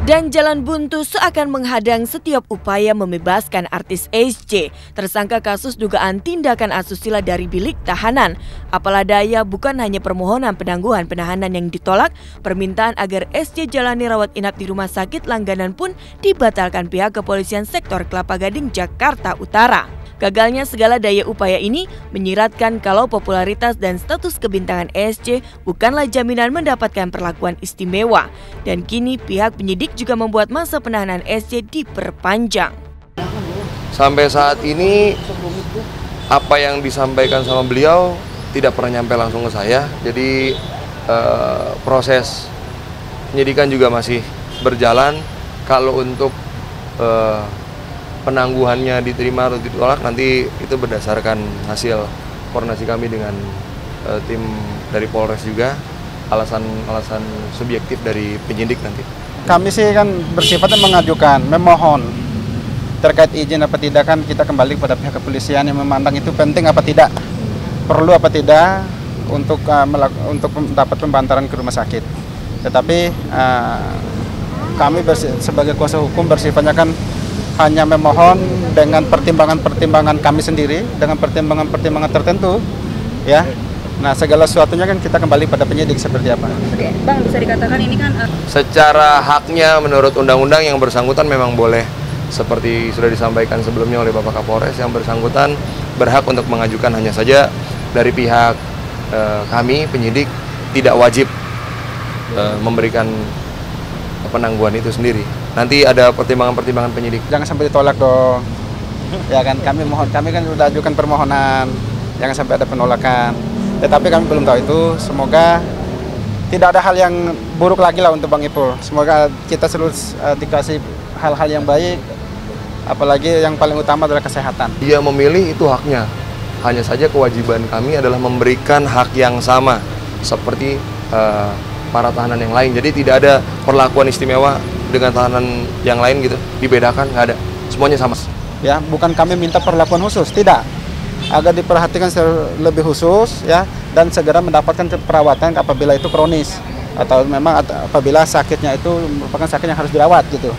Dan jalan buntu seakan menghadang setiap upaya membebaskan artis SC, tersangka kasus dugaan tindakan asusila dari bilik tahanan. Apalah daya, bukan hanya permohonan penangguhan penahanan yang ditolak, permintaan agar SC jalani rawat inap di rumah sakit langganan pun dibatalkan pihak kepolisian sektor Kelapa Gading, Jakarta Utara. Gagalnya segala daya upaya ini menyiratkan kalau popularitas dan status kebintangan SC bukanlah jaminan mendapatkan perlakuan istimewa. Dan kini pihak penyidik juga membuat masa penahanan SC diperpanjang. Sampai saat ini apa yang disampaikan sama beliau tidak pernah nyampe langsung ke saya. Jadi proses penyidikan juga masih berjalan. Kalau untuk penangguhannya diterima atau ditolak nanti itu berdasarkan hasil koordinasi kami dengan tim dari Polres juga, alasan subjektif dari penyidik nanti. Kami sih kan bersifatnya mengajukan, memohon terkait izin apa tidak, kan kita kembali pada pihak kepolisian yang memandang itu penting apa tidak, perlu apa tidak untuk mendapat pembantaran ke rumah sakit. Tetapi kami sebagai kuasa hukum bersifatnya kan hanya memohon dengan pertimbangan-pertimbangan kami sendiri, dengan pertimbangan-pertimbangan tertentu, ya. Nah, segala sesuatunya kan kita kembali pada penyidik seperti apa. Oke, Bang, bisa dikatakan ini kan secara haknya menurut undang-undang yang bersangkutan memang boleh, seperti sudah disampaikan sebelumnya oleh Bapak Kapolres, yang bersangkutan berhak untuk mengajukan, hanya saja dari pihak kami penyidik tidak wajib memberikan penangguhan itu sendiri. Nanti ada pertimbangan-pertimbangan penyidik. Jangan sampai ditolak dong. Ya kan, kami kan sudah ajukan permohonan. Jangan sampai ada penolakan. Tetapi kami belum tahu itu. Semoga tidak ada hal yang buruk lagi lah untuk Bang Ipul. Semoga kita selalu dikasih hal-hal yang baik. Apalagi yang paling utama adalah kesehatan. Dia memilih itu haknya. Hanya saja kewajiban kami adalah memberikan hak yang sama seperti para tahanan yang lain. Jadi tidak ada perlakuan istimewa dengan tahanan yang lain gitu, dibedakan, nggak ada, semuanya sama. Ya, bukan kami minta perlakuan khusus, tidak. Agar diperhatikan lebih khusus, ya, dan segera mendapatkan perawatan apabila itu kronis atau memang apabila sakitnya itu merupakan sakit yang harus dirawat gitu,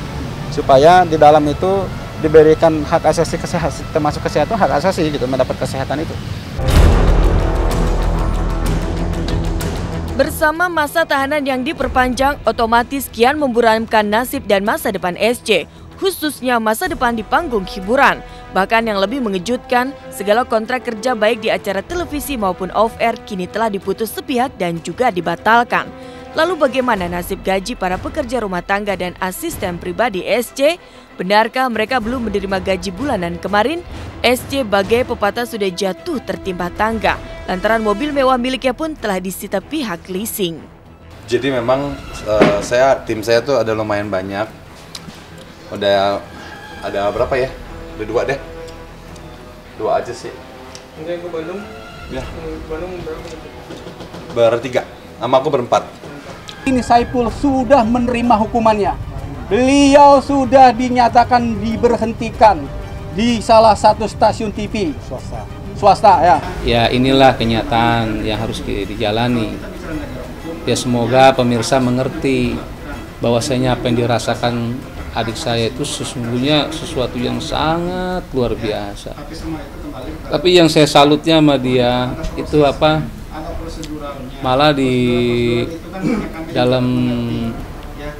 supaya di dalam itu diberikan hak asasi kesehatan, termasuk kesehatan, hak asasi gitu, mendapat kesehatan itu. Bersama masa tahanan yang diperpanjang, otomatis kian memburamkan nasib dan masa depan SC, khususnya masa depan di panggung hiburan. Bahkan yang lebih mengejutkan, segala kontrak kerja baik di acara televisi maupun off-air kini telah diputus sepihak dan juga dibatalkan. Lalu bagaimana nasib gaji para pekerja rumah tangga dan asisten pribadi SC? Benarkah mereka belum menerima gaji bulanan kemarin? SC bagai pepatah sudah jatuh tertimpa tangga, lantaran mobil mewah miliknya pun telah disita pihak leasing. Jadi memang tim saya tuh ada lumayan banyak. Ada berapa ya? Ada 2 deh. 2 aja sih. Enggak, ke Bandung. Ya. Bandung berapa? Bertiga. Sama aku berempat. Ini Saipul sudah menerima hukumannya. Beliau sudah dinyatakan diberhentikan di salah satu stasiun TV swasta ya. Ya, inilah kenyataan yang harus dijalani. Ya, semoga pemirsa mengerti bahwasanya apa yang dirasakan adik saya itu sesungguhnya sesuatu yang sangat luar biasa. Tapi yang saya salutnya sama dia itu apa? Malah di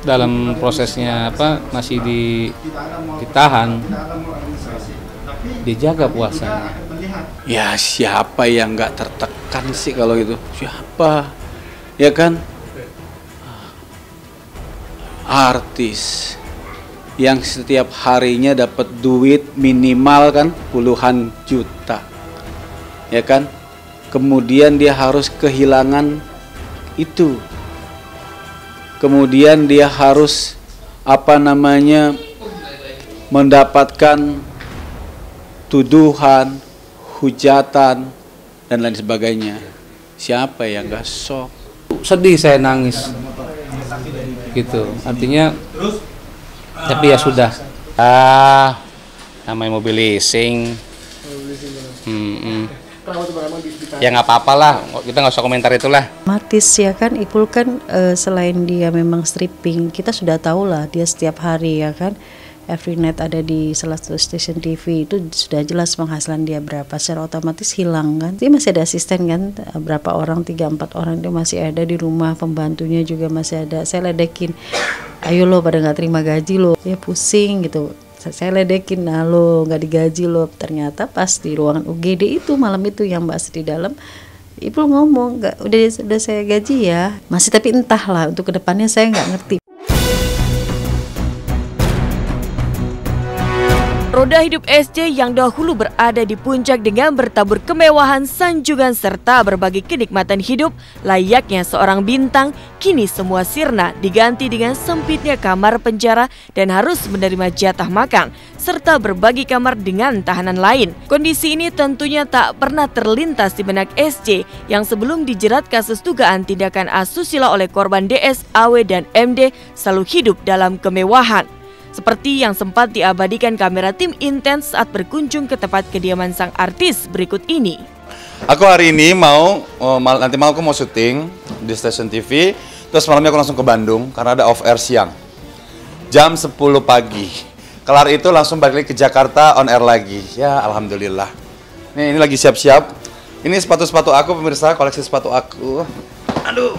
dalam prosesnya masih ditahan, dijaga puasanya. Ya siapa yang nggak tertekan sih kalau itu? Siapa? Ya kan? Artis yang setiap harinya dapat duit minimal kan puluhan juta. Ya kan? Kemudian dia harus kehilangan itu. Kemudian dia harus mendapatkan tuduhan, hujatan dan lain sebagainya. Siapa yang gak shock? Sedih, saya nangis. Gitu. Artinya tapi ya sudah. Namanya mobil leasing. Ya nggak apa-apa lah, kita nggak usah komentar itulah. Otomatis ya kan, Ipul kan selain dia memang stripping, kita sudah tahu lah dia setiap hari ya kan, every night ada di salah satu stasiun TV, itu sudah jelas penghasilan dia berapa, secara otomatis hilang kan. Dia masih ada asisten kan, berapa orang, 3-4 orang itu masih ada di rumah, pembantunya juga masih ada. Saya ledekin, ayo lo pada nggak terima gaji lo, ya pusing gitu. Saya ledekin, nah lo nggak digaji lo. Ternyata pas di ruangan UGD itu malam itu yang bahas di dalam, Ipul ngomong, nggak, udah saya gaji ya, masih, tapi entahlah untuk kedepannya saya nggak ngerti. Roda hidup SJ yang dahulu berada di puncak dengan bertabur kemewahan, sanjungan serta berbagai kenikmatan hidup layaknya seorang bintang, kini semua sirna diganti dengan sempitnya kamar penjara dan harus menerima jatah makan serta berbagi kamar dengan tahanan lain. Kondisi ini tentunya tak pernah terlintas di benak SJ yang sebelum dijerat kasus dugaan tindakan asusila oleh korban DS, AW dan MD selalu hidup dalam kemewahan. Seperti yang sempat diabadikan kamera tim Intens saat berkunjung ke tempat kediaman sang artis berikut ini. Aku hari ini nanti malam aku mau syuting di stasiun TV, terus malamnya aku langsung ke Bandung karena ada off air siang. Jam 10 pagi. Kelar itu langsung balik lagi ke Jakarta on air lagi. Ya alhamdulillah. Nih ini lagi siap-siap. Ini sepatu-sepatu aku pemirsa, koleksi sepatu aku. Aduh.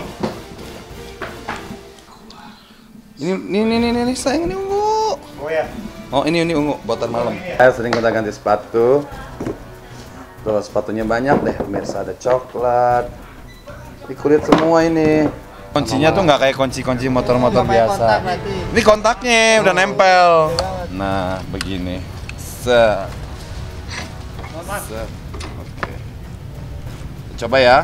Ini sayang, ini ungu. Oh ya. Oh ini ungu buatan malam. Saya sering gonta-ganti sepatu. Tuh sepatunya banyak deh pemirsa, ada coklat. Ini kulit semua ini. Kuncinya tuh nggak kayak kunci-kunci motor-motor biasa. Ini kontaknya udah nempel. Nah begini. Set. Oke. Coba ya.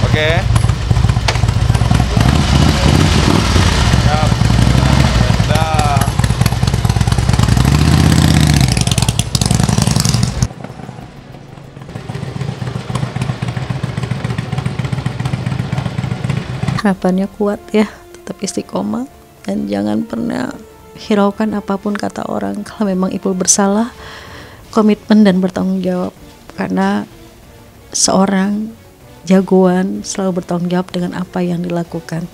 Oke. Siap. Dah. Harapannya kuat ya, tetap istiqomah dan jangan pernah hiraukan apapun kata orang. Kalau memang Ipul bersalah, komitmen dan bertanggung jawab, karena seorang jagoan selalu bertanggung jawab dengan apa yang dilakukan,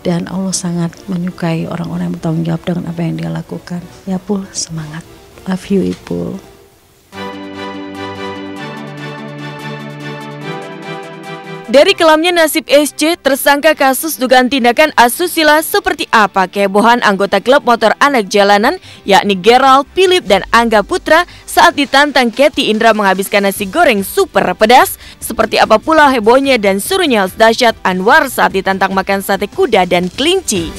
dan Allah sangat menyukai orang-orang yang bertanggung jawab dengan apa yang dia lakukan. Ya Pul, semangat, love you Ipul. Dari kelamnya nasib SJ, tersangka kasus dugaan tindakan asusila, seperti apa kehebohan anggota klub motor anak jalanan yakni Gerald, Philip, dan Angga Putra saat ditantang Katy Indra menghabiskan nasi goreng super pedas. Seperti apa pula hebohnya dan suruhnya dahsyat Anwar saat ditantang makan sate kuda dan kelinci.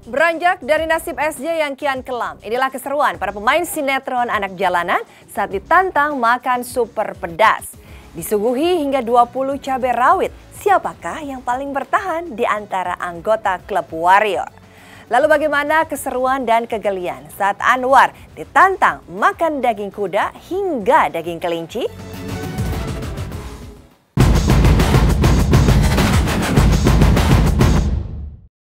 Beranjak dari nasib SJ yang kian kelam, inilah keseruan para pemain sinetron anak jalanan saat ditantang makan super pedas. Disuguhi hingga 20 cabai rawit, siapakah yang paling bertahan di antara anggota klub Warrior? Lalu bagaimana keseruan dan kegelian saat Anwar ditantang makan daging kuda hingga daging kelinci?